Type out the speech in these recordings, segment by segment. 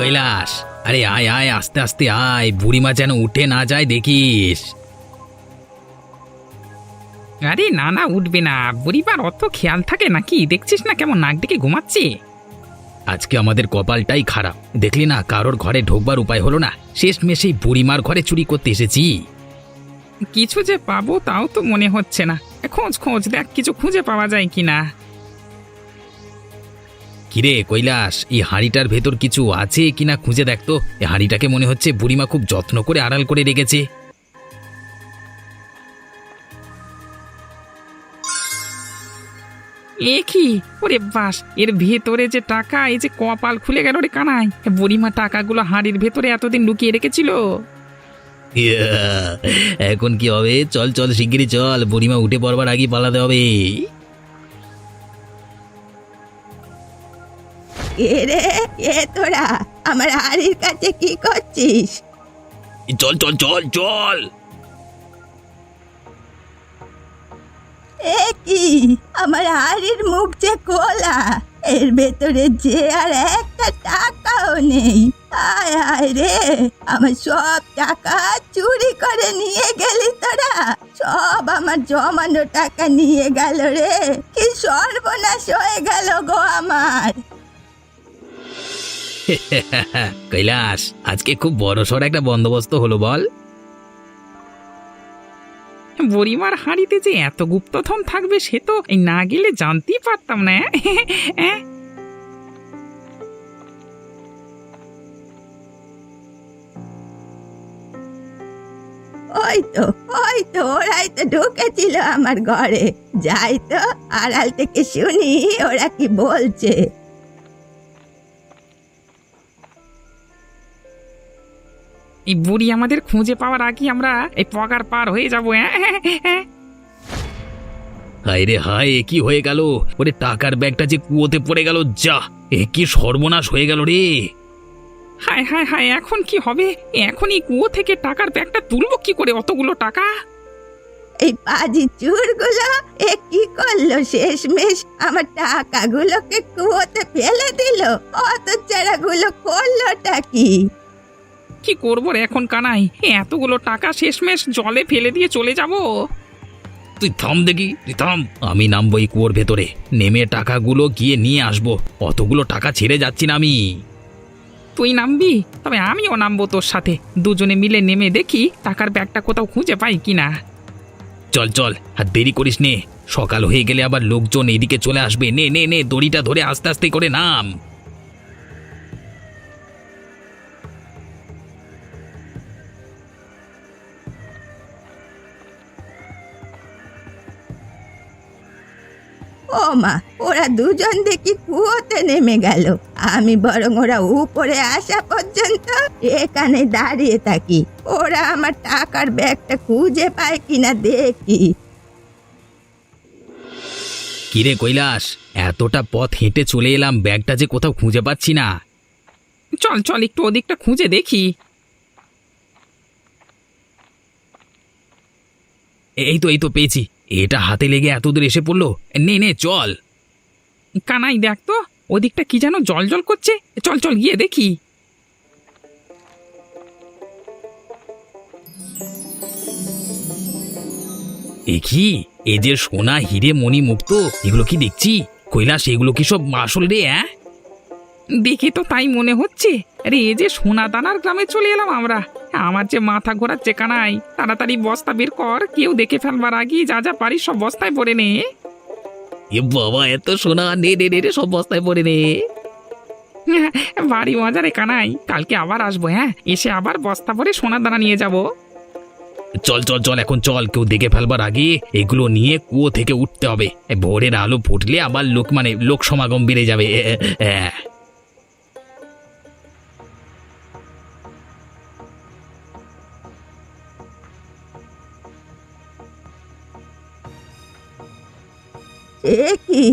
কৈলাস, আরে আয় আয়, আস্তে আস্তে আয়, বুড়িমা যেন উঠে না যায় দেখিস। আরে না না, উঠবে না। বুড়িবার অত খেয়াল থাকে নাকি? দেখছিস না কেমন নাক ডেকে ঘুমাচ্ছে। আজকে আমাদের কপালটাই খারাপ, দেখলি না, কারোর ঘরে ঢোকবার উপায় হলো না, শেষমেশ এই বুড়িমার ঘরে চুরি করতে এসেছি। কিছু যে পাবো তাও তো মনে হচ্ছে না। খোঁজ খোঁজ দেখ, কিছু খুঁজে পাওয়া যায় কিনা। কিরে কৈলাস, এই হাঁড়িটার ভেতর কিছু আছে কিনা খুঁজে দেখ তো। এই হাঁড়িটাকে মনে হচ্ছে বুড়িমা খুব যত্ন করে আড়াল করে রেখেছে। এ কি? ওরে বাস, এর ভেতরে যে টাকা! এই যে কপাল খুলে গেল রে কানাই। বুড়িমা টাকাগুলো হাঁড়ির ভেতরে এতদিন লুকিয়ে রেখেছিল। ইয়া, এখন কি হবে? চল চল, শিগগিরই চল, বুড়িমা উঠে পড়বার আগে পালাতে হবে। এ রে, এ তোরা আমার হাড়ির কাছে কি করছিস? চল চল চল চল। এ কি, আমার হাড়ির মুখ যে খোলা, এর ভেতরে যে আর একটা টাকাও নেই। আয় আয় রে, আমার সব টাকা চুরি করে নিয়ে গেলি তোরা। সব আমার জমানো টাকা নিয়ে গেল রে। কি সর্বনাশ হয়ে গেল গো আমার। কৈলাস, আজকে খুব বড়সড় একটা বন্দোবস্ত হলো বল। বুড়িমার হাঁড়িতে যে এত গুপ্তধন থাকবে সে তো এই না গেলে জানতেই পারতাম না। ওই তো ওরাই তো ঢুকেছিল আমার ঘরে। যাই তো আড়াল থেকে শুনি ওরা কি বলছে। এই বুড়ি আমাদের খুঁজে পাওয়ার আগে আমরা এই পগার পার হয়ে যাবো। হায় রে হায়, এ কি হয়ে গেল? ওরে টাকার ব্যাগটা যে কুয়োতে পড়ে গেল। যা, এ কি সর্বনাশ হয়ে গেল রে। হায় হায় হায়, এখন কি হবে? এখন এই কুয়ো থেকে টাকার ব্যাগটা তুলবো কি করে, অতগুলো টাকা? এই পাজি চুরগুলো এ কি করলো? শেষমেশ আমার টাকাগুলোকে কুয়োতে ফেলে দিল। অত চারাগুলো করলোটা কি? কি করবো রে এখন কানাই? এতগুলো টাকা শেষমেশ জলে ফেলে দিয়ে চলে যাব? তুই থাম দেখি, তুই থাম। আমি নামবো এই কুয়োর ভেতরে, নেমে টাকাগুলো গিয়ে নিয়ে আসবো। অতগুলো টাকা ছেড়ে যাচ্ছি না আমি। তুই নামবি? তবে আমিও নামবো তোর সাথে। দুজনে মিলে নেমে দেখি টাকার ব্যাগটা কোথাও খুঁজে পাই কিনা। চল চল, আর দেরি করিস নে, সকাল হয়ে গেলে আবার লোকজন এদিকে চলে আসবে। নে নে নে, দড়িটা ধরে আস্তে আস্তে করে নাম। ও মা, ওরা দুজন দেখি কুয়োতে নেমে গেল। আমি বরং ওরা উপরে আসা পর্যন্ত এখানে দাঁড়িয়ে থাকি। ওরা আমার টাকার ব্যাগটা খুঁজে পায় কিনা দেখি। কিরে কৈলাস, এতটা পথ হেঁটে চলে এলাম, ব্যাগটা যে কোথাও খুঁজে পাচ্ছি না। চল চল, একটু ওদিকটা খুঁজে দেখি। এই তো পেয়েছি। এটা হাতে লেগে এত দূর এসে পড়লো। নে নে চল। কানাই দেখ তো, ওদিকটা কি যেন জল জল করছে। চল চল গিয়ে দেখি। এ কি? এ যে সোনা হিরে মণি মুক্ত, এগুলো কি দেখছি? কৈলাস, এগুলো কি সব আসল রে? দেখে তো তাই মনে হচ্ছে। আরে এ যে সোনা দানার গ্রামে চলে এলাম আমরা। আমার যে মাথা ঘোরাচ্ছে কানাই। তাড়াতাড়ি বস্তা বের কর, কেউ দেখে ফেলবার আগে যা যা পারিস সব বস্তায় ভরে নে। এ বাবা, এত সোনা! নে নে নে নে, সব বস্তায় পড়ে নে। ভারী মজা রে কানাই। কালকে আবার আসবো, হ্যাঁ, এসে আবার বস্তা ভরে সোনা দানা নিয়ে যাব। চল চল চল, এখন চল, কেউ দেখে ফেলবার আগে এগুলো নিয়ে কুয়ো থেকে উঠতে হবে। ভোরের আলো ফুটলে আবার লোক সমাগম বেড়ে যাবে। এ কি,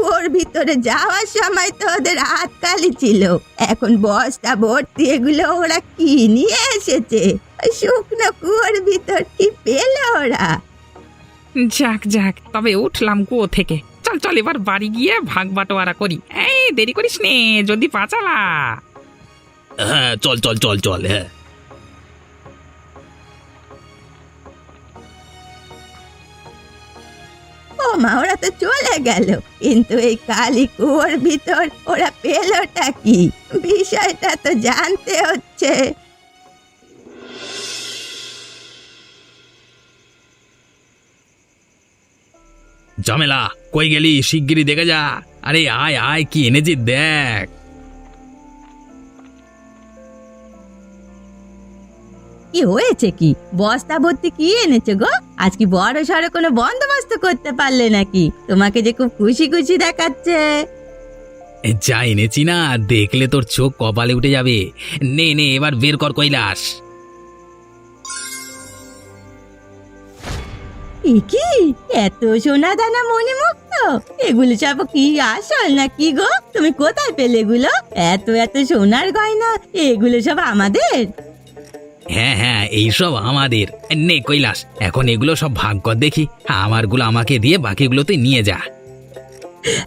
ওর ভিতরে যাওয়ার সময় তো ওদের হাত খালি ছিল। এখন বস্তা ভর্তি এগুলো ওরা কি নিয়ে এসেছে? ওই শুকনো কুয়োর ভিতর কি পেল ওরা? যাক যাক, তবে উঠলাম কুয়ো থেকে। চল চল, এবার বাড়ি গিয়ে ভাগ বাটোয়ারা করি। এই দেরি করিস নে, যদি পাচালা। হ্যাঁ চল চল চল চল হ্যাঁ। ও মা, ওরা তো চলে গেল, কিন্তু এই কালী কুয়োর ভিতর ওরা পেলোটা কি? বিষয়টা তো জানতে হচ্ছে। ঝামেলা, কই গেলি? শিগগিরই দেখে যা। আরে আয় আয়, কি এনেছি দেখ। কি হয়েছে? কি বস্তা ভর্তি কি এনেছো গো? আজ কি বড় সড়ো কোনো বন্দোবস্ত করতে পারলে নাকি? তোমাকে যে খুব খুশি খুশি দেখাচ্ছে। যা এনেছি না, দেখলে তোর চোখ কপালে উঠে যাবে। নে নে, এবার বের কর কৈলাস। এ কি এত সোনা দানা মণিমুক্ত? এগুলো সব কি আসল না কি গো? তুমি কোথায় পেলে এগুলো? এত এত সোনার গয়না, এগুলো সব আমাদের? হ্যাঁ হ্যাঁ, এইসব আমাদের। নে কৈলাস, এখন এগুলো সব ভাগ কর দেখি। আমারগুলো আমাকে দিয়ে, বাকিগুলো তুই নিয়ে যা।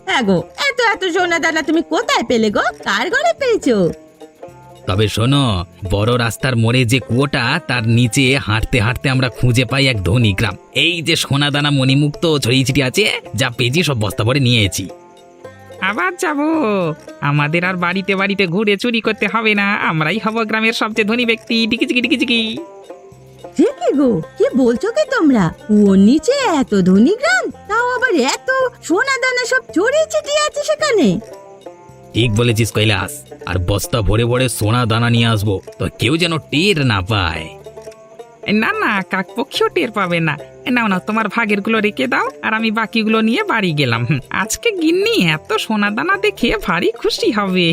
হ্যাঁ গো, এত এত সোনা দানা তুমি কোথায় পেলে গো? কার ঘরে পেয়েছো? তবে শোনো, বড় রাস্তার মোড়ে যে কুয়োটা, তার নিচে হাঁটতে হাঁটতে আমরা খুঁজে পাই এক ধনী গ্রাম। এই যে সোনাদানা মণিমুক্ত ছড়িয়ে ছিটিয়ে আছে, যা পেয়েছি সব বস্তা ভরে নিয়েছি। আবার যাব? আমাদের আর বাড়িতে বাড়িতে ঘুরে চুরি করতে হবে না, আমরাই হব গ্রামের সবচেয়ে ধনী ব্যক্তি। টিকিচিকি টিকিচিকি। সে কি গো, কি বলছো কি তোমরা? ওর নিচে এত ধনী গ্রাম, তাও আবার এত সোনা দানা সব ছড়িয়ে ছিটিয়ে আছে সেখানে? ঠিক বলেছিস কৈলাস, আর বস্তা ভরে ভরে সোনা দানা নিয়ে আসবো, তো কেউ যেন টের না পায়। না না, কাকপক্ষীও টের পাবে না। নাও না, তোমার ভাগের গুলো রেখে দাও, আর আমি বাকিগুলো নিয়ে বাড়ি গেলাম। আজকে গিন্নি এত সোনা দানা দেখে ভারী খুশি হবে।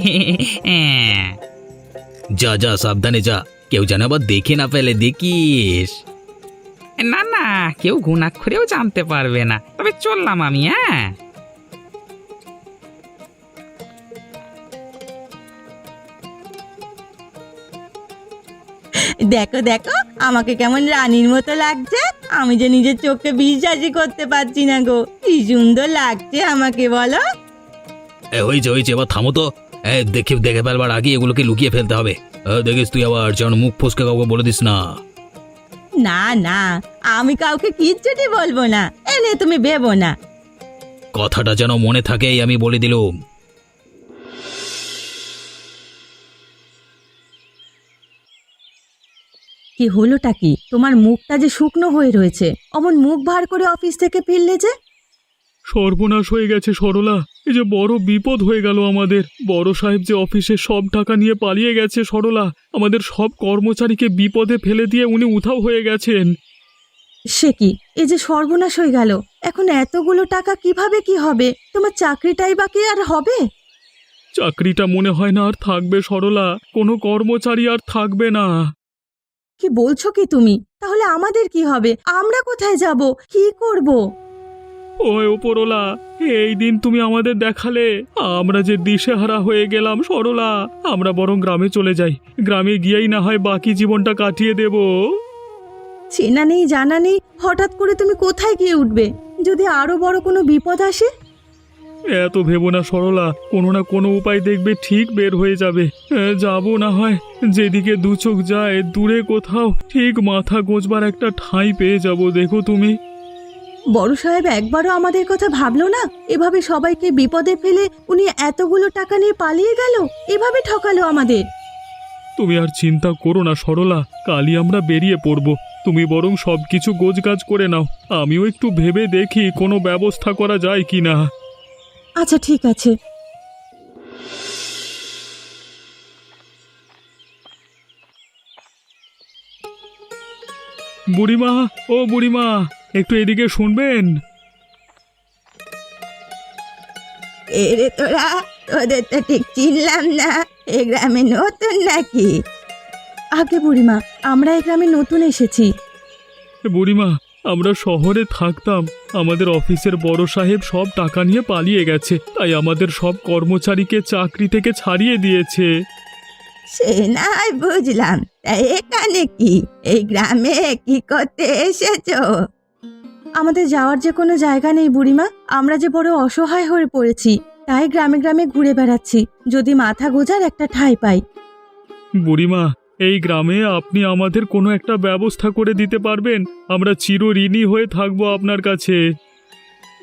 যা যা, সাবধানে যা, কেউ যেন আবার দেখে না ফেলে, দেখিস। না না, কেউ ঘুণাক্ষরেও জানতে পারবে না। তবে চললাম আমি। হ্যাঁ, দেখো দেখো, আমাকে কেমন রানীর মতো লাগছে। আমি যে নিজের চোখে বিশ্বাসই করতে পারছি না গো, কি সুন্দর লাগছে আমাকে, বলো। হয়েছে হয়েছে, এবার থামো তো। দেখে দেখে ফেলবার আগে এগুলোকে লুকিয়ে ফেলতে হবে। দেখিস তুই আবার যেন মুখ ফসকে কাউকে বলে দিস না। না না, আমি কাউকে কিচ্ছুটি বলবো না, এনে তুমি ভেবো না। কথাটা যেন মনে থাকে, আমি বলে দিলুম। কি হলোটা কি? তোমার মুখটা যে শুকনো হয়ে রয়েছে, অমন মুখ ভার করে অফিস থেকে ফিরলে যে? সর্বনাশ হয়ে গেছে সরলা, এই যে বড় বিপদ হয়ে গেল আমাদের। বড় সাহেব যে অফিসে সব টাকা নিয়ে পালিয়ে গেছে সরলা, আমাদের সব কর্মচারীকে বিপদে ফেলে দিয়ে উনি উধাও হয়ে গেছেন। সে কি, এই যে সর্বনাশ হয়ে গেল! এখন এতগুলো টাকা কিভাবে কি হবে? তোমার চাকরিটাই বাকি আর হবে? চাকরিটা মনে হয় না আর থাকবে সরলা, কোনো কর্মচারী আর থাকবে না। কি বলছো কি তুমি? তাহলে আমাদের কি হবে? আমরা কোথায় যাব? কি করব? ওই ওপরওয়ালা, এই দিন তুমি আমাদের দেখালে, আমরা যে দিশেহারা হয়ে গেলাম সরলা। আমরা বরং গ্রামে চলে যাই, গ্রামে গিয়েই না হয় বাকি জীবনটা কাটিয়ে দেব। চেনা নেই জানা নেই, হঠাৎ করে তুমি কোথায় গিয়ে উঠবে? যদি আরো বড় কোনো বিপদ আসে? এত ভেবো না সরলা, কোনো না কোনো উপায় দেখবে ঠিক বের হয়ে যাবে। যাবো না হয়, যেদিকে দু চোখ যায় দূরে কোথাও ঠিক মাথা গোঁজবার একটা ঠাঁই পেয়ে যাব, দেখো তুমি। বড় সাহেব একবারও আমাদের কথা ভাবলো না? এভাবে সবাইকে বিপদে ফেলে উনি এতগুলো টাকা নিয়ে পালিয়ে গেল, এভাবে ঠকালো আমাদের। তুমি আর চিন্তা করো না সরলা, কালই আমরা বেরিয়ে পড়ব। তুমি বরং সবকিছু গোছগাছ করে নাও, আমিও একটু ভেবে দেখি কোনো ব্যবস্থা করা যায় কিনা। আচ্ছা ঠিক আছে। বুড়িমা, ও বুড়িমা, একটু এদিকে শুনবেন। এরে তোরা, তোদের তো ঠিক চিনলাম না। এই গ্রামে নতুন নাকি? আগে বুড়িমা, আমরা এই গ্রামে নতুন এসেছি। বুড়িমা, আমরা শহরে থাকতাম, আমাদের অফিসের বড় সাহেব সব টাকা নিয়ে পালিয়ে গেছে, তাই আমাদের সব কর্মচারীকে চাকরি থেকে ছাড়িয়ে দিয়েছে। সে নাই বুঝলাম, তা এখানে কি? এই গ্রামে কি করতে এসেছো? আমাদের যাওয়ার যে কোনো জায়গা নেই বুড়িমা, আমরা যে বড় অসহায় হয়ে পড়েছি, তাই গ্রামে গ্রামে ঘুরে বেড়াচ্ছি, যদি মাথা গোঁজার একটা ঠাঁই পাই। বুড়িমা, এই গ্রামে আপনি আমাদের কোনো একটা ব্যবস্থা করে দিতে পারবেন? আমরা চিরঋণী হয়ে থাকবো আপনার কাছে।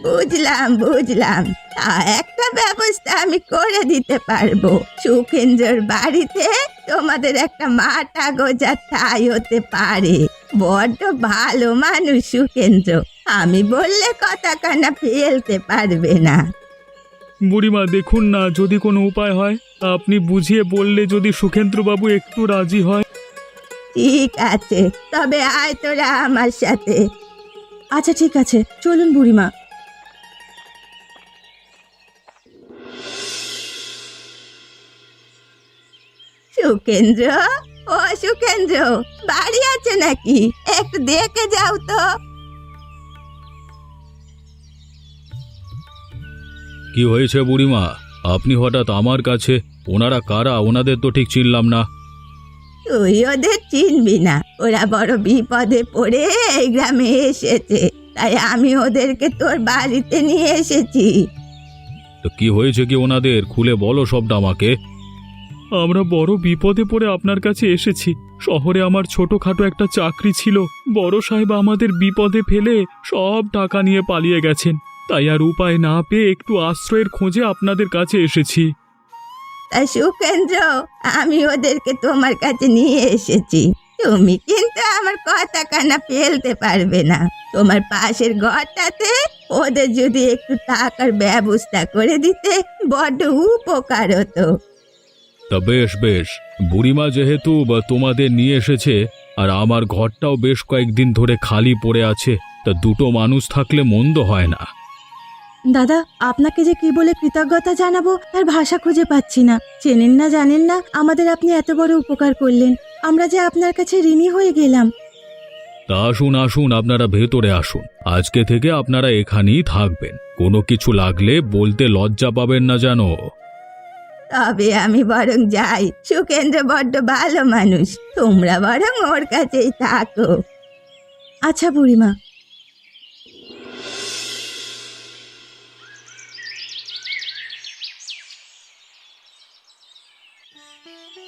বুঝলাম বুঝলাম, তা একটা ব্যবস্থা আমি করে দিতে পারবো। সুখেন্দ্রর বাড়িতে তোমাদের একটা মাথা গোঁজার ঠাঁই হতে পারে। বড্ড ভালো মানুষ সুখেন্দ্র, আমি বললে কথা কানা ফেলতে পারবে না। বুড়িমা দেখুন না, যদি কোনো উপায় হয় আপনি বুঝিয়ে বললে যদি সুখেন্দ্রবাবু একটু রাজি হয়। ঠিক আছে, তবে আয় তোরা আমার সাথে। আচ্ছা ঠিক আছে, চলুন বুড়িমা। সুখেন্দ্র, ও সুখেন্দ্র, বাড়ি আছে নাকি? একটু দেখে যাও তো। কি হয়েছে বুড়িমা? আপনি হঠাৎ আমার কাছে? ওনারা কারা? ওনাদের তো ঠিক চিনলাম না। তুই ওদের চিনবি না, ওরা বড় বিপদে পড়ে এই গ্রামে এসেছে, তাই আমি ওদেরকে তোর বাড়িতে নিয়ে এসেছি। তো কি হয়েছে কি ওনাদের? খুলে বলো সবটা আমাকে। আমরা বড় বিপদে পড়ে আপনার কাছে এসেছি। শহরে আমার ছোটখাটো একটা চাকরি ছিল, বড় সাহেব আমাদের বিপদে ফেলে সব টাকা নিয়ে পালিয়ে গেছেন। তাই আর উপায় না পেয়ে একটু আশ্রয়ের খোঁজে আপনাদের কাছে এসেছি। তাই সুখেন্দ্র, আমি ওদেরকে তোমার কাছে নিয়ে এসেছি। তুমি কিন্তু আমার কথা কানা ফেলতে পারবে না। তোমার পাশের ঘরটাতে ওদের যদি একটু টাকার ব্যবস্থা করে দিতে বড্ড উপকার হতো। তা বেশ বেশ, বুড়িমা যেহেতু তোমাদের নিয়ে এসেছে, আর আমার ঘরটাও বেশ কয়েকদিন ধরে খালি পড়ে আছে, তা দুটো মানুষ থাকলে মন্দ হয় না। দাদা, আপনাকে যে কি বলে কৃতজ্ঞতা জানাবো তার ভাষা খুঁজে পাচ্ছি না। চেনেন না জানেন না, আমাদের আপনি এত বড় উপকার করলেন। আমরা যে আপনার কাছে ঋণী হয়ে গেলাম। তা আসুন আসুন, আপনারা ভেতরে আসুন। আজকে থেকে আপনারা এখানেই থাকবেন। কোনো কিছু লাগলে বলতে লজ্জা পাবেন না জানো। তবে আমি বরং যাই, সুখেন্দ্র বড্ড ভালো মানুষ, তোমরা বরং ওর কাছেই থাকো। আচ্ছা বুড়িমা।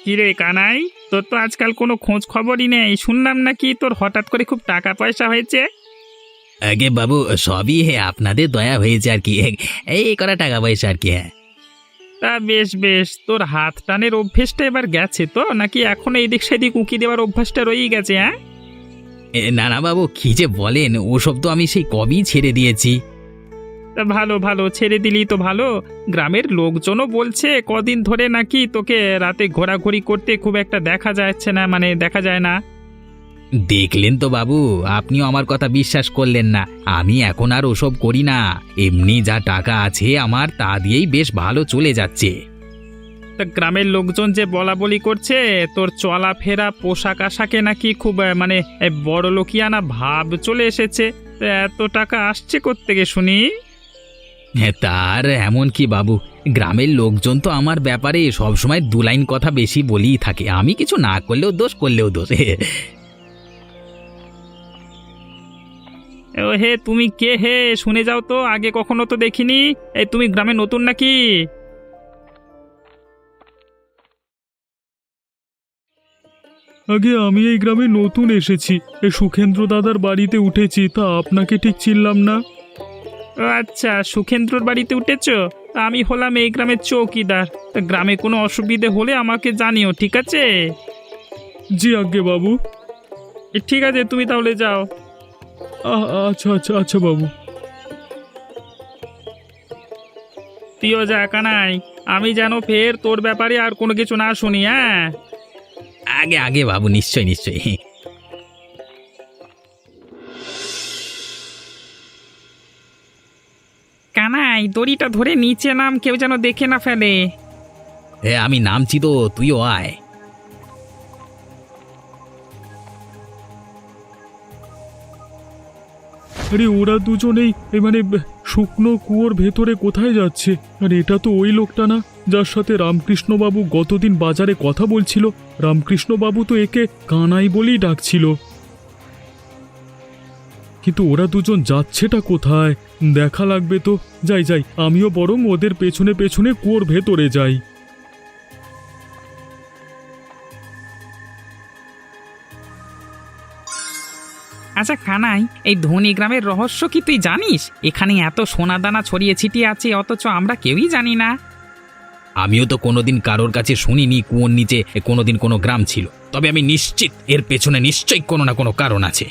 কিরে কানাই, তোর তো আজকাল কোনো খোঁজ খবরই নেই। শুনলাম নাকি তোর হঠাৎ করে খুব টাকা পয়সা হয়েছে। আগে বাবু, সবই আপনাদের দয়া হয়েছে আর কি। এই করা টাকা পয়সা আর কি। তা বেশ বেশ, তোর হাত টানের অভ্যেসটা এবার গেছে তো, নাকি এখন এইদিক সেদিক উঁকি দেওয়ার অভ্যাসটা রয়েই গেছে? হ্যাঁ, না না বাবু, কি যে বলেন, ওসব তো আমি সেই কবেই ছেড়ে দিয়েছি। তা ভালো ভালো, ছেড়ে দিলি তো ভালো। গ্রামের লোকজনও বলছে কদিন ধরে নাকি তোকে রাতে ঘোরাঘুরি করতে খুব একটা দেখা যাচ্ছে না, মানে দেখা যায় না। দেখলেন তো বাবু, আপনিও আমার কথা বিশ্বাস করলেন না। আমি এখন আর ওসব করি না। এমনি যা টাকা আছে আমার, তা দিয়েই বেশ ভালো চলে যাচ্ছে। তা গ্রামের লোকজন যে বলা বলি করছে তোর চলাফেরা পোশাক আশাকে নাকি খুব মানে বড় লোকিয়ানা ভাব চলে এসেছে। তা এত টাকা আসছে কোত্থেকে শুনি? তার এমন কি বাবু, গ্রামের লোকজন তো আমার ব্যাপারে সবসময় দু লাইন কথা বেশি বলেই থাকে। আমি কিছু না করলেও দোষ, করলেও দোষ। ও হে, তুমি কে হে? শুনে যাও তো, আগে কখনো তো দেখিনি। এই তুমি গ্রামে নতুন নাকি? আগে আমি এই গ্রামে নতুন এসেছি, এই সুখেন্দ্র দাদার বাড়িতে উঠেছি। তা আপনাকে ঠিক চিনলাম না। ও আচ্ছা, সুখেন্দ্রর বাড়িতে উঠেছো? তা আমি হলাম এই গ্রামের চৌকিদার। তা গ্রামে কোনো অসুবিধে হলে আমাকে জানিও, ঠিক আছে? জি আজ্ঞে বাবু। ঠিক আছে, তুমি তাহলে যাও। আচ্ছা আচ্ছা আচ্ছা বাবু। তুইও যা কানাই, আমি যেন ফের তোর ব্যাপারে আর কোনো কিছু না শুনি। হ্যাঁ, আগে আগে বাবু, নিশ্চয় নিশ্চয়। কানাই, দড়িটা ধরে নিচে নাম, কেউ যেন দেখে না ফেলে। আমি নামছি তো, তুইও আয়। আরে ওরা দুজনেই মানে শুকনো কুয়োর ভেতরে কোথায় যাচ্ছে? আর এটা তো ওই লোকটা না যার সাথে রামকৃষ্ণবাবু গতদিন বাজারে কথা বলছিল। রামকৃষ্ণবাবু তো একে কানাই বলেই ডাকছিল। কিন্তু ওরা দুজন যাচ্ছেটা কোথায়? দেখা লাগবে তো। যাই যাই, আমিও বরং ওদের পেছনে পেছনে কুয়োর ভেতরে যাই। আচ্ছা কানাই, এই ধনী গ্রামের রহস্য কি তুই জানিস? এখানে এত সোনা দানা ছড়িয়ে ছিটিয়ে আছে অথচ আমরা কেউই জানি না। আমিও তো কোনোদিন কারোর কাছে শুনিনি কুয়োর নিচে কোনোদিন কোনো গ্রাম ছিল, তবে আমি নিশ্চিত এর পেছনে নিশ্চয়ই কোনো না কোনো কারণ আছে।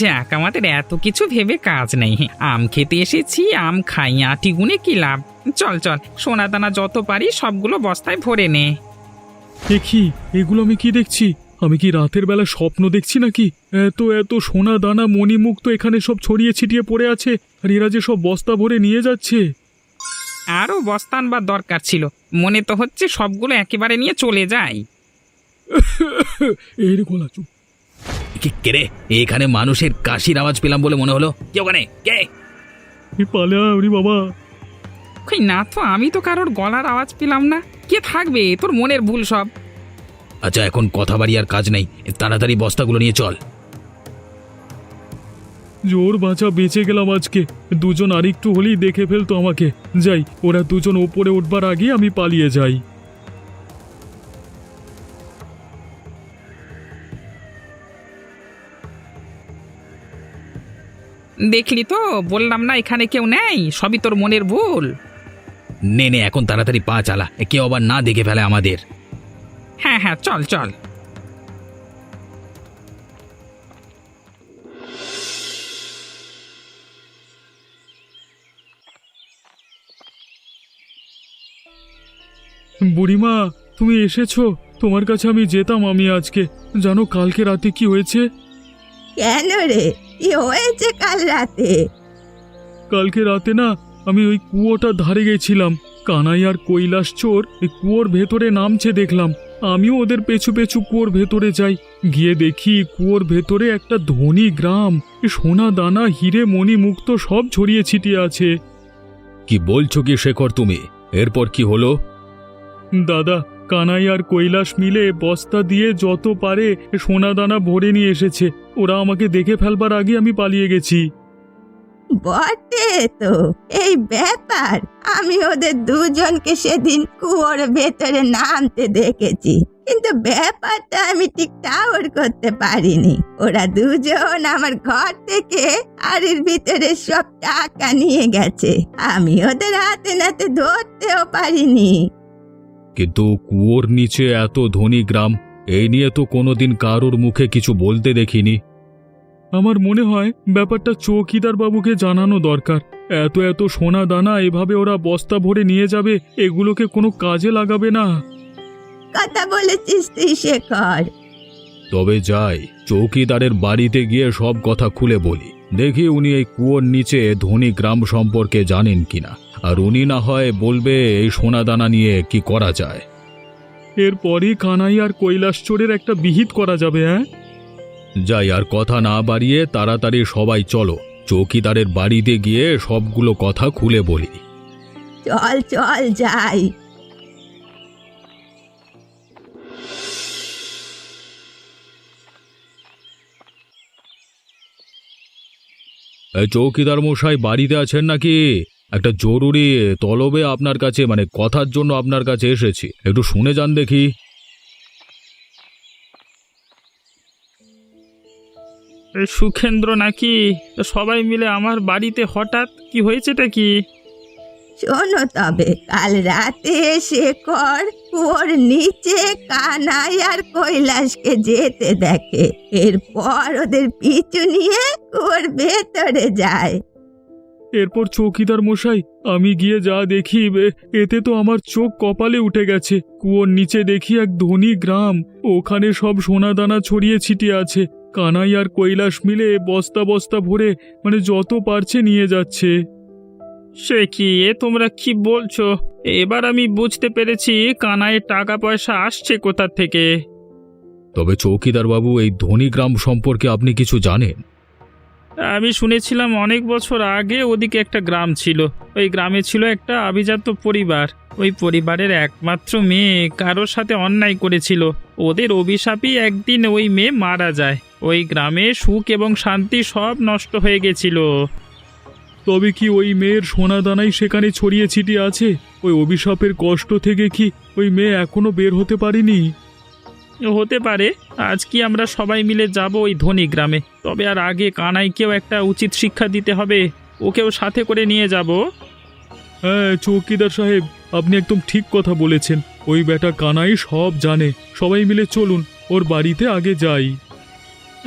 যাক, আমাদের এত কিছু ভেবে কাজ নেই। আম খেতে এসেছি, আম খাই, আটি গুনে কি লাভ? চল চল, সোনা দানা যত পারি সবগুলো বস্তায় ভরে নে। দেখি এগুলো আমি কি দেখছি? আমি কি রাতের বেলা স্বপ্ন দেখছি নাকি? এত এত সোনা দানা মণিমুক্ত এখানে সব ছড়িয়ে ছিটিয়ে পড়ে আছে, আর এরা যে সব বস্তা ভরে নিয়ে যাচ্ছে। আরও বস্তা আনবার দরকার ছিল, মনে তো হচ্ছে সবগুলো একেবারে নিয়ে চলে যাই। এই রে গোলা চুপ। কে রে? এখানে মানুষের কাশির আওয়াজ পেলাম বলে মনে হলো। কে ওখানে? কে? পালে ওরে বাবা। কই না তো, আমি তো কারোর গলার আওয়াজ পেলাম না। কে থাকবে? তোর মনের ভুল সব। আচ্ছা, এখন কথা বাড়ি আর কাজ নেই, তাড়াতাড়ি বস্তাগুলো নিয়ে চল। জোর বাঁচা বেঁচে গেলাম আজকে। দুজন আরেকটু হলেই দেখে ফেলতো আমাকে। যাই, ওরা দুজন ওপরে উঠবার আগে আমি পালিয়ে যাই। দেখলি তো, বললাম না এখানে কেউ নেই, সবই তোর মনের ভুল। নে নে, এখন তাড়াতাড়ি পা চালা, কেউ আবার না দেখে ফেলে আমাদের। হ্যাঁ হ্যাঁ, চল চল। বুড়িমা, তুমি এসেছো? তোমার কাছে আমি যেতাম আমি আজকে। জানো কালকে রাতে কি হয়েছে? কেন রে, কি হয়েছে কাল রাতে? কালকে রাতে না, আমি ওই কুয়োটার ধারে গেছিলাম। কানাই আর কৈলাস চোর এই কুয়োর ভেতরে নামছে দেখলাম। আমিও ওদের পেছু পেছু কুয়োর ভেতরে যাই। গিয়ে দেখি কুয়োর ভেতরে একটা ধনী গ্রাম, সোনা দানা হিরে মণি মুক্ত সব ছড়িয়ে ছিটিয়ে আছে। কি বলছো কি শেখর তুমি? এরপর কি হলো? দাদা, কানাই আর কৈলাস মিলে বস্তা দিয়ে যত পারে সোনা দানা ভরে নিয়ে এসেছে। ওরা আমাকে দেখে ফেলবার আগে আমি পালিয়ে গেছি। বটে তো, এই ব্যাপার। আমি ওদের দুজনকে সেদিন কুয়োর ভেতরে নামতে দেখেছি, কিন্তু ব্যাপারটা আমি ঠিক টাওয়ার করতে পারিনি। ওরা দুজন আমার ঘর থেকে আড়ির ভিতরে সব টাকা নিয়ে গেছে। আমি ওদের হাতে নাতে ধরতেও পারিনি। কিন্তু কুয়োর নিচে এত ধনী গ্রাম, এই নিয়ে তো কোনোদিন কারোর মুখে কিছু বলতে দেখিনি। আমার মনে হয় ব্যাপারটা চৌকিদার বাবুকে জানানো দরকার। এত এত সোনা দানা এভাবে ওরা বস্তা ভরে নিয়ে যাবে, এগুলোকে কোনো কাজে লাগাবে না। কথা বলেছিস তুই শেখর। তবে যাই, চৌকিদারের বাড়িতে গিয়ে সব কথা খুলে বলি। দেখি উনি এই কুয়োর নিচে ধনী গ্রাম সম্পর্কে জানেন কিনা, আর উনি না হয় বলবে এই সোনা দানা নিয়ে কি করা যায়। এরপরই কানাই আর কৈলাস চোরের একটা বিহিত করা যাবে। হ্যাঁ, যাই, আর কথা না বাড়িয়ে তাড়াতাড়ি সবাই চলো, চৌকিদারের বাড়িতে গিয়ে সবগুলো কথা খুলে বলি। চল চল যাই। চৌকিদার মশাই বাড়িতে আছেন নাকি? একটা জরুরি তলবে আপনার কাছে, মানে কথার জন্য আপনার কাছে এসেছি, একটু শুনে যান দেখি। সুখেন্দ্র নাকি? সবাই মিলে আমার বাড়িতে হঠাৎ কি হয়েছেটা কি? শোনো তবে, কাল রাতে শেখর ওর নিচে কানাই আর কৈলাসকে যেতে দেখে। এরপর ওদের পিছু নিয়ে ওর ভেতরে যায়। এরপর চৌকিদার মশাই, আমি গিয়ে যা দেখি এতে তো আমার চোখ কপালে উঠে গেছে। কুয়োর নিচে দেখি এক ধনী গ্রাম, ওখানে সব সোনা দানা ছড়িয়ে ছিটিয়ে আছে। কানাই আর কৈলাস মিলে বস্তা বস্তা ভরে, মানে যত পারছে নিয়ে যাচ্ছে। সে কি, এ তোমরা কি বলছো? এবার আমি বুঝতে পেরেছি কানাইয়ের টাকা পয়সা আসছে কোথা থেকে। তবে চৌকিদার বাবু, এই ধনী গ্রাম সম্পর্কে আপনি কিছু জানেন? আমি শুনেছিলাম অনেক বছর আগে ওদিকে একটা গ্রাম ছিল। ওই গ্রামে ছিল একটা আভিজাত্য পরিবার। ওই পরিবারের একমাত্র মেয়ে কারোর সাথে অন্যায় করেছিল। ওদের অভিশাপই একদিন ওই মেয়ে মারা যায়। ওই গ্রামে সুখ এবং শান্তি সব নষ্ট হয়ে গেছিল। তবে কি ওই মেয়ের সোনা দানাই সেখানে ছড়িয়ে ছিটিয়ে আছে? ওই অভিশাপের কষ্ট থেকে কি ওই মেয়ে এখনো বের হতে পারেনি? হতে পারে। আজ কি আমরা সবাই মিলে যাব ওই ধনী গ্রামে, তবে আর আগে কানাইকেও একটা উচিত শিক্ষা দিতে হবে, ওকেও সাথে করে নিয়ে যাব। হ্যাঁ চৌকিদার সাহেব, আপনি একদম ঠিক কথা বলেছেন। ওই বেটা কানাই সব জানে। সবাই মিলে চলুন, ওর বাড়িতে আগে যাই।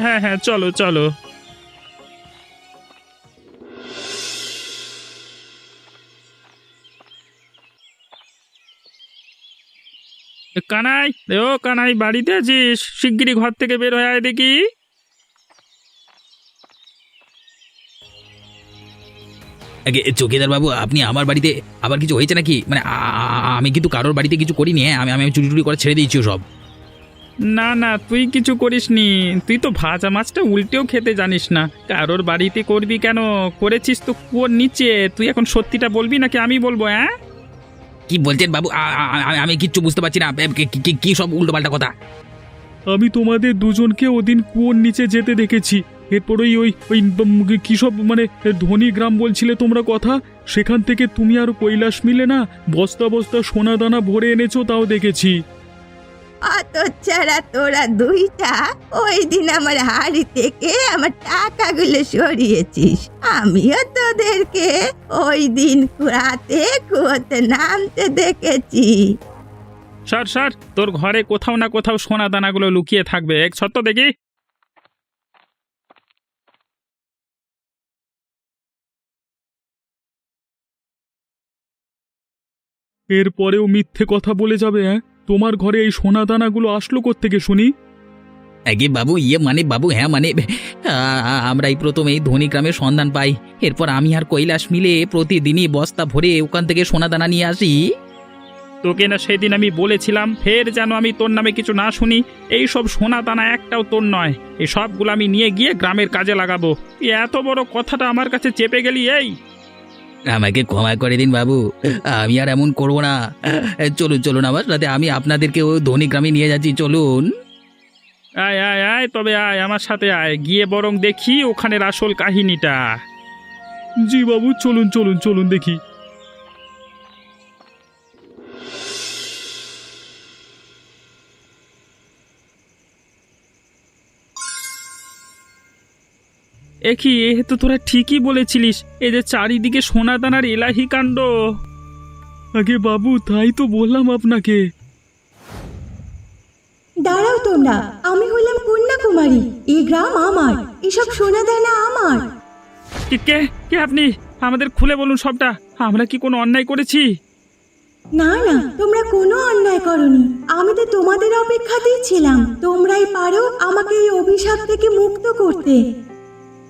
হ্যাঁ হ্যাঁ, চলো চলো। কানাই, ও কানাই, বাড়িতে আছিস? শিগগিরই ঘর থেকে বের হয়ে আয় দেখি। আগে চৌকিদার বাবু, আপনি আমার বাড়িতে আবার কিছু হয়েছে নাকি? মানে আমি কিন্তু কারোর বাড়িতে কিছু করিনি। হ্যাঁ, আমি চুরি টুরি করে ছেড়ে দিয়েছি সব। না না, তুই কিছু করিসনি। তুই তো ভাজা মাছটা উল্টেও খেতে জানিস না। কারোর বাড়িতে করবি কেন? করেছিস তো কুয়োর নিচে। তুই এখন সত্যিটা বলবি নাকি আমি বলবো? হ্যাঁ, কি বলছেন বাবু? আমি কিচ্ছু বুঝতে পারছি না। কি সব উল্টোপাল্টা কথা? আমি তোমাদের দুজনকে ওদিন কুয়োর নিচে যেতে দেখেছি। এরপর ওই ওই ওই কি সব মানে ধনী গ্রাম বলছিলে তোমরা কথা, সেখান থেকে তুমি আর কৈলাস মিলে না বস্তা বস্তা সোনা দানা ভরে এনেছো, তাও দেখেছি। অত ছাড়া তোরা দুইটা ওই দিন আমার হাড়ি থেকে আমার টাকাগুলো সরিয়েছিস। আমিও তোদেরকে ওই দিন রাতে কুয়োতে নামতে দেখেছি। স্যার স্যার, তোর ঘরে কোথাও না কোথাও সোনা দানাগুলো লুকিয়ে থাকবে। এক সত্য দেখি। এরপরেও মিথ্যে কথা বলে যাবে? হ্যাঁ, তোমার ঘরে এই সোনা দানাগুলো আসলো কোত্থেকে শুনি? আগে বাবু, মানে বাবু, হ্যাঁ মানে আমরা এই প্রথম এই ধনী গ্রামের সন্ধান পাই। এরপর আমি আর কৈলাস মিলে প্রতিদিনই বস্তা ভরে ওখান থেকে সোনা দানা নিয়ে আসি। তোকে না সেদিন আমি বলেছিলাম, ফের যেন আমি তোর নামে কিছু না শুনি। এই সব সোনা দানা একটাও তোর নয়। এই সবগুলো আমি নিয়ে গিয়ে গ্রামের কাজে লাগাবো। এত বড় কথাটা আমার কাছে চেপে গেলি? এই, আমাকে ক্ষমা করে দিন বাবু, আমি আর এমন করব না। চলুন চলুন আমার সাথে, আমি আপনাদেরকে ওই ধনী গ্রামে নিয়ে যাচ্ছি, চলুন। আয় আয় আয়, তবে আয় আমার সাথে আয়, গিয়ে বরং দেখি ওখানের আসল কাহিনীটা। জি বাবু, চলুন চলুন চলুন দেখি। একি, এ তো তোরা ঠিকই বলেছিলিস। এই যে চারিদিকে সোনা দানার এলাহি কাণ্ড। আগে বাবু, তাই তো বললাম আপনাকে। দাঁড়াও তোমরা, আমি হলাম কন্যাকুমারী। এই গ্রাম আমার, এসব সোনা দানা আমার। কে কে আপনি? আমাদের খুলে বলুন সবটা। আমরা কি কোনো অন্যায় করেছি? না না, তোমরা কোনো অন্যায় করনি। আমি তো তোমাদের অপেক্ষাতেই ছিলাম। তোমরাই পারো আমাকে এই অভিশাপ থেকে মুক্ত করতে।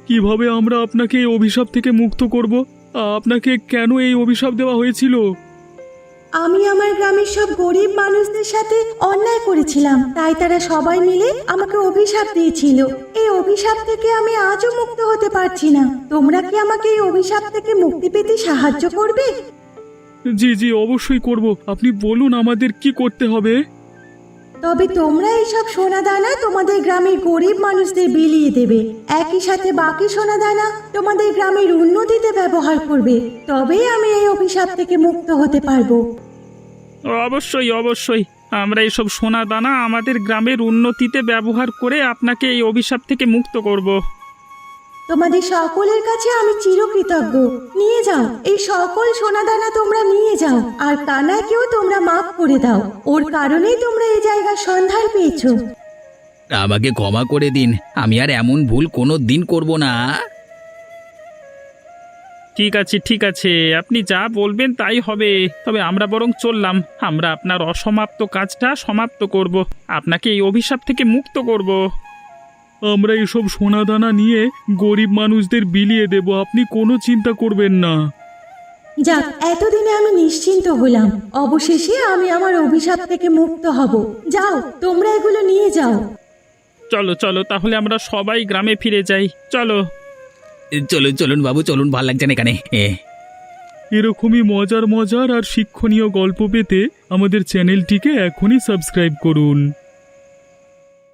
কিভাবে আমরা আপনাকে এই অভিশাপ থেকে মুক্ত করব? আপনাকে কেন এই অভিশাপ দেওয়া হয়েছিল? আমি আমার গ্রামের সব গরিব মানুষদের সাথে অন্যায় করেছিলাম, তাই তারা সবাই মিলে আমাকে অভিশাপ দিয়েছিল। এই অভিশাপ থেকে আমি আজও মুক্ত হতে পারছি না। তোমরা কি আমাকে এই অভিশাপ থেকে মুক্তি পেতে সাহায্য করবে? জি জি, অবশ্যই করব। আপনি বলুন আমাদের কি করতে হবে। তবে তোমরা এইসব সোনা দানা তোমাদের গ্রামের গরিব মানুষদের বিলিয়ে দেবে। একই সাথে বাকি সোনা দানা তোমাদের গ্রামের উন্নতিতে ব্যবহার করবে। তবেই আমি এই অভিশাপ থেকে মুক্ত হতে পারবো। অবশ্যই অবশ্যই, আমরা এইসব সোনা দানা আমাদের গ্রামের উন্নতিতে ব্যবহার করে আপনাকে এই অভিশাপ থেকে মুক্ত করব। তোমাদের সকলের কাছে আমি চিরকৃতজ্ঞ। নিয়ে যাও, এই সকল সোনা দানা তোমরা নিয়ে যাও। আর কানাকেও তোমরা মাফ করে দাও। ওর কারণেই তোমরা এই জায়গার সন্ধান পেয়েছো। আমাকে ক্ষমা করে দিন, আমি আর এমন ভুল কোনো দিন করব না। ঠিক আছে ঠিক আছে, আপনি যা বলবেন তাই হবে। তবে আমরা বরং চললাম। আমরা আপনার অসমাপ্ত কাজটা সমাপ্ত করব, আপনাকে এই অভিশাপ থেকে মুক্ত করব। আমরা এসব সোনা দানা নিয়ে গরিব মানুষদের বিলিয়ে দেব, আপনি কোনো চিন্তা করবেন না। যাক, এতদিনে আমি নিশ্চিন্ত হলাম। অবশেষে আমি আমার অভিশাপ থেকে মুক্ত হব। যাও, তোমরা এগুলো নিয়ে যাও। চলো চলো, তাহলে আমরা সবাই গ্রামে ফিরে যাই। চলো চলুন চলুন বাবু, চলুন, ভাল লাগছে না এখানে। এরকমই মজার মজার আর শিক্ষণীয় গল্প পেতে আমাদের চ্যানেলটিকে এখনই সাবস্ক্রাইব করুন।